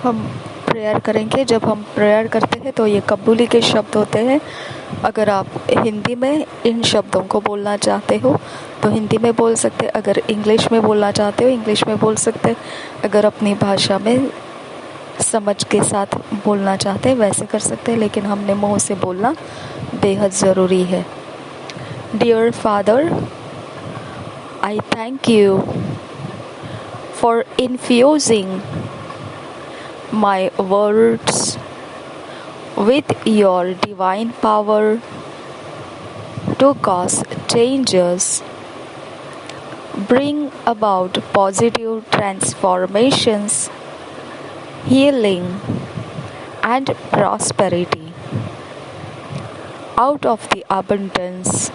हम प्रेयर करेंगे। जब हम प्रेयर करते हैं तो ये कबूली के शब्द होते हैं। अगर आप हिंदी में इन शब्दों को बोलना चाहते हो तो हिंदी में बोल सकते, अगर इंग्लिश में बोलना चाहते हो इंग्लिश में बोल सकते, अगर अपनी भाषा में समझ के साथ बोलना चाहते हैं वैसे कर सकते हैं, लेकिन हमने मुंह से बोलना बेहद ज़रूरी है। Dear father, I thank you for infusing my words with your divine power to cause changes, bring about positive transformations, healing, and prosperity. Out of the abundance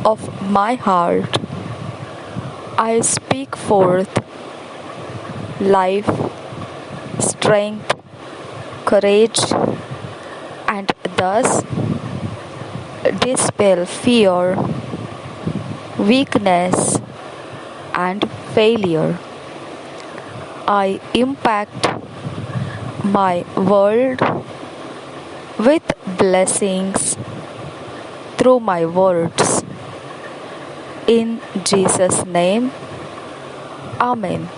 of my heart, I speak forth life, strength, courage, and thus dispel fear, weakness, and failure. I impact my world with blessings through my words. In Jesus' name, Amen.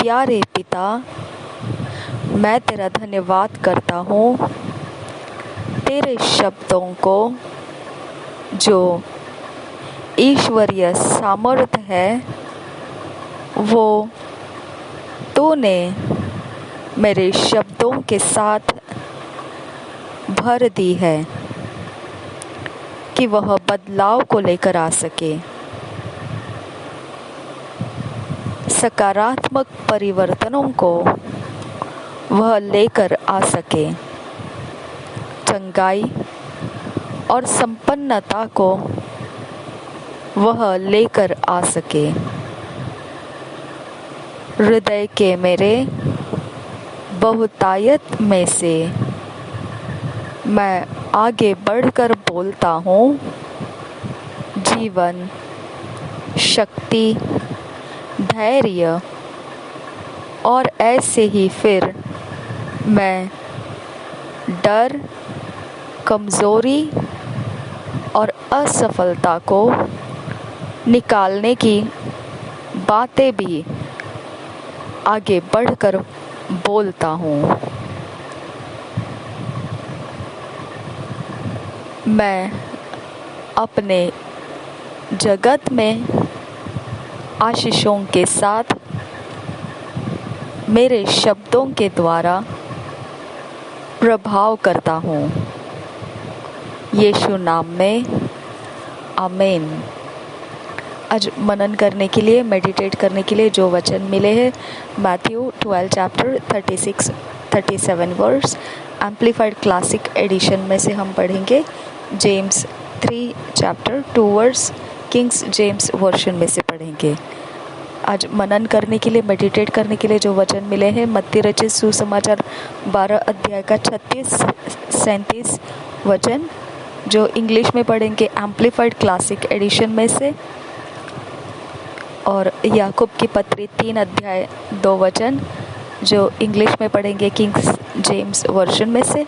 प्यारे पिता, मैं तेरा धन्यवाद करता हूँ तेरे शब्दों को जो ईश्वरीय सामर्थ्य है वो तूने मेरे शब्दों के साथ भर दी है कि वह बदलाव को लेकर आ सके, सकारात्मक परिवर्तनों को वह लेकर आ सके, चंगाई और संपन्नता को वह लेकर आ सके। हृदय के मेरे बहुतायत में से मैं आगे बढ़कर बोलता हूँ, जीवन, शक्ति, धैर्य, और ऐसे ही फिर मैं डर, कमज़ोरी और असफलता को निकालने की बातें भी आगे बढ़कर बोलता हूँ। मैं अपने जगत में आशीषों के साथ मेरे शब्दों के द्वारा प्रभाव करता हूँ। यीशु नाम में आमीन। आज मनन करने के लिए, मेडिटेट करने के लिए जो वचन मिले हैं, Matthew 12 chapter 36-37 verse Amplified Classic Edition में से हम पढ़ेंगे। James 3 chapter 2 verse Kings James Version में से पढ़ेंगे। आज मनन करने के लिए, मेडिटेट करने के लिए जो वचन मिले हैं, मत्ती रचित सुसमाचार 12 अध्याय का 36-37 वचन जो इंग्लिश में पढ़ेंगे एम्प्लीफाइड क्लासिक एडिशन में से, और याकूब की पत्री 3 अध्याय 2 वचन जो इंग्लिश में पढ़ेंगे किंग्स जेम्स वर्शन में से,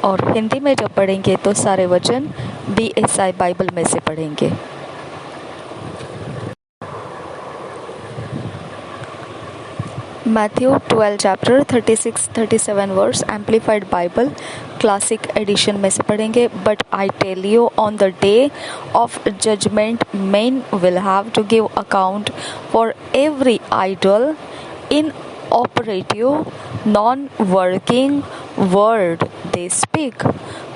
और हिंदी में जब पढ़ेंगे तो सारे वचन BSI बाइबल में से पढ़ेंगे। Matthew 12 chapter 36-37 verse Amplified Bible Classic Edition में से पढ़ेंगे। But I tell you on the day of judgment men will have to give account for every idle, inoperative, non-working word they speak.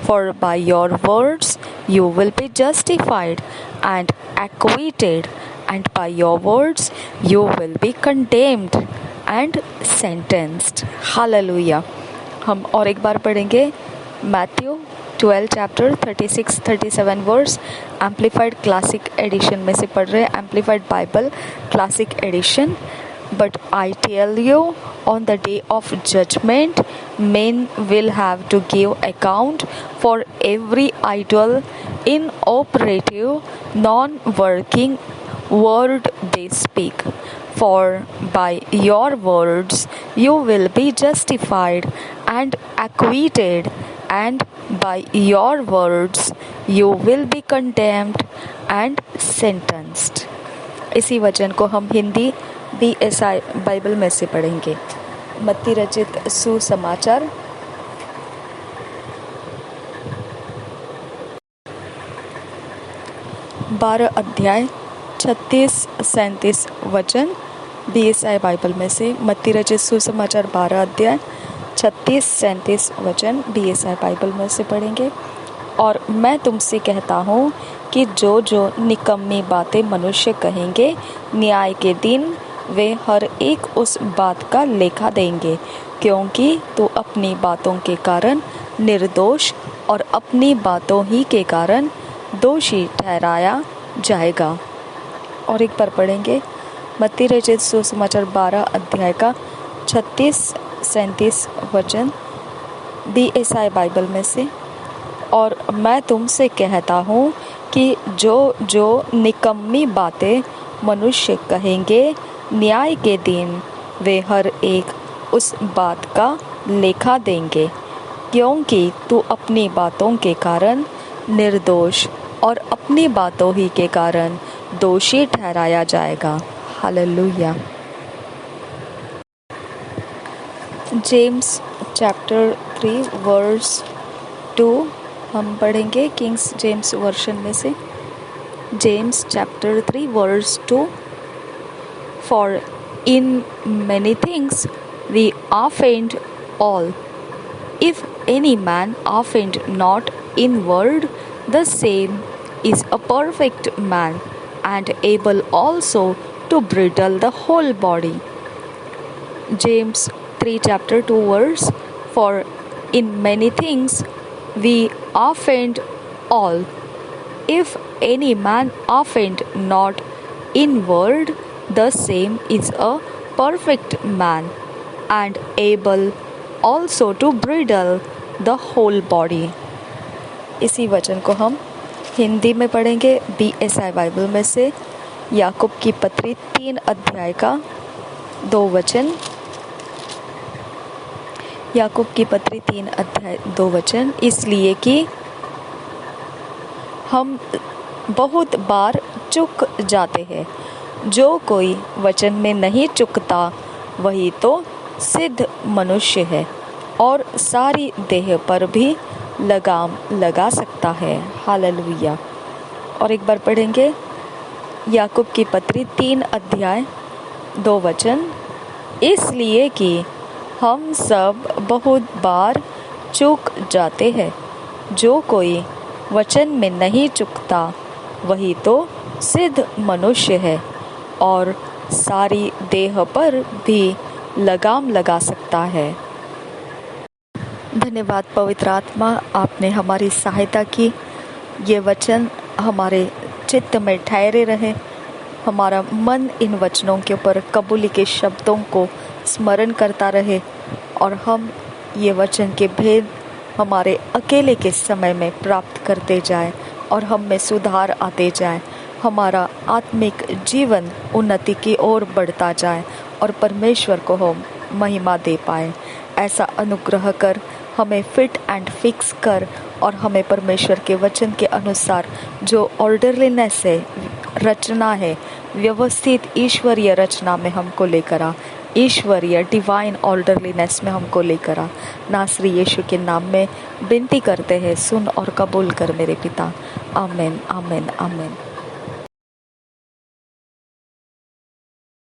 For by your words you will be justified and acquitted, and by your words you will be condemned and sentenced. Hallelujah. हम और एक बार पढ़ेंगे Matthew 12 chapter 36-37 verse Amplified Classic Edition में से पढ़ रहे हैं, Amplified Bible Classic Edition. But I tell you, on the day of judgment, men will have to give account for every idle, inoperative, non-working word they speak. For by your words you will be justified and acquitted, and by your words you will be condemned and sentenced. इसी वचन को हम Hindi BSI Bible में से पढ़ेंगे। मत्ती रचित सुसमाचार 12 अध्याय 36-37 वचन BSI बाइबल में से। मत्ती रचित सुसमाचार 12 अध्याय 36-37 वचन BSI बाइबल में से पढ़ेंगे। और मैं तुमसे कहता हूँ कि जो जो निकम्मी बातें मनुष्य कहेंगे, न्याय के दिन वे हर एक उस बात का लेखा देंगे, क्योंकि तू अपनी बातों के कारण निर्दोष और अपनी बातों ही के कारण दोषी ठहराया जाएगा। और एक बार पढ़ेंगे मत्ती रचित सुसमाचार 12 अध्याय का 36-37 वचन BSI बाइबल में से। और मैं तुमसे कहता हूँ कि जो जो निकम्मी बातें मनुष्य कहेंगे, न्याय के दिन वे हर एक उस बात का लेखा देंगे, क्योंकि तू अपनी बातों के कारण निर्दोष और अपनी बातों ही के कारण दोषी ठहराया जाएगा। हालेलुया। जेम्स चैप्टर 3 वर्स 2 हम पढ़ेंगे किंग्स जेम्स वर्शन में से। James chapter 3 verse 2। For in many things we offend all. If any man offend not in word, the same is a perfect man, and able also to bridle the whole body. James 3 chapter 2 verse. For in many things we offend all. If any man offend not in word, the same is a perfect man, and able also to bridle the whole body. इसी वचन को हम हिंदी में पढ़ेंगे BSI Bible में से। याकूब की पत्री 3 अध्याय का 2 वचन। याकूब की पत्री 3 अध्याय 2 वचन। इसलिए कि हम बहुत बार चूक जाते हैं। जो कोई वचन में नहीं चुकता वही तो सिद्ध मनुष्य है और सारी देह पर भी लगाम लगा सकता है। हालेलुया। और एक बार पढ़ेंगे याकूब की पत्री 3 अध्याय 2 वचन। इसलिए कि हम सब बहुत बार चूक जाते हैं। जो कोई वचन में नहीं चुकता वही तो सिद्ध मनुष्य है और सारी देह पर भी लगाम लगा सकता है। धन्यवाद पवित्र आत्मा, आपने हमारी सहायता की। ये वचन हमारे चित्त में ठहरे रहे। हमारा मन इन वचनों के ऊपर कबूली के शब्दों को स्मरण करता रहे और हम ये वचन के भेद हमारे अकेले के समय में प्राप्त करते जाए और हम में सुधार आते जाए। हमारा आत्मिक जीवन उन्नति की ओर बढ़ता जाए और परमेश्वर को हम महिमा दे पाए। ऐसा अनुग्रह कर, हमें फिट एंड फिक्स कर और हमें परमेश्वर के वचन के अनुसार जो ऑर्डरलीनेस है, रचना है, व्यवस्थित ईश्वरीय रचना में हमको लेकर आ। ईश्वरीय डिवाइन ऑर्डरलीनेस में हमको लेकर आ। नासरी यीशु के नाम में विनती करते हैं, सुन और कबूल कर मेरे पिता। आमीन, आमीन, आमीन।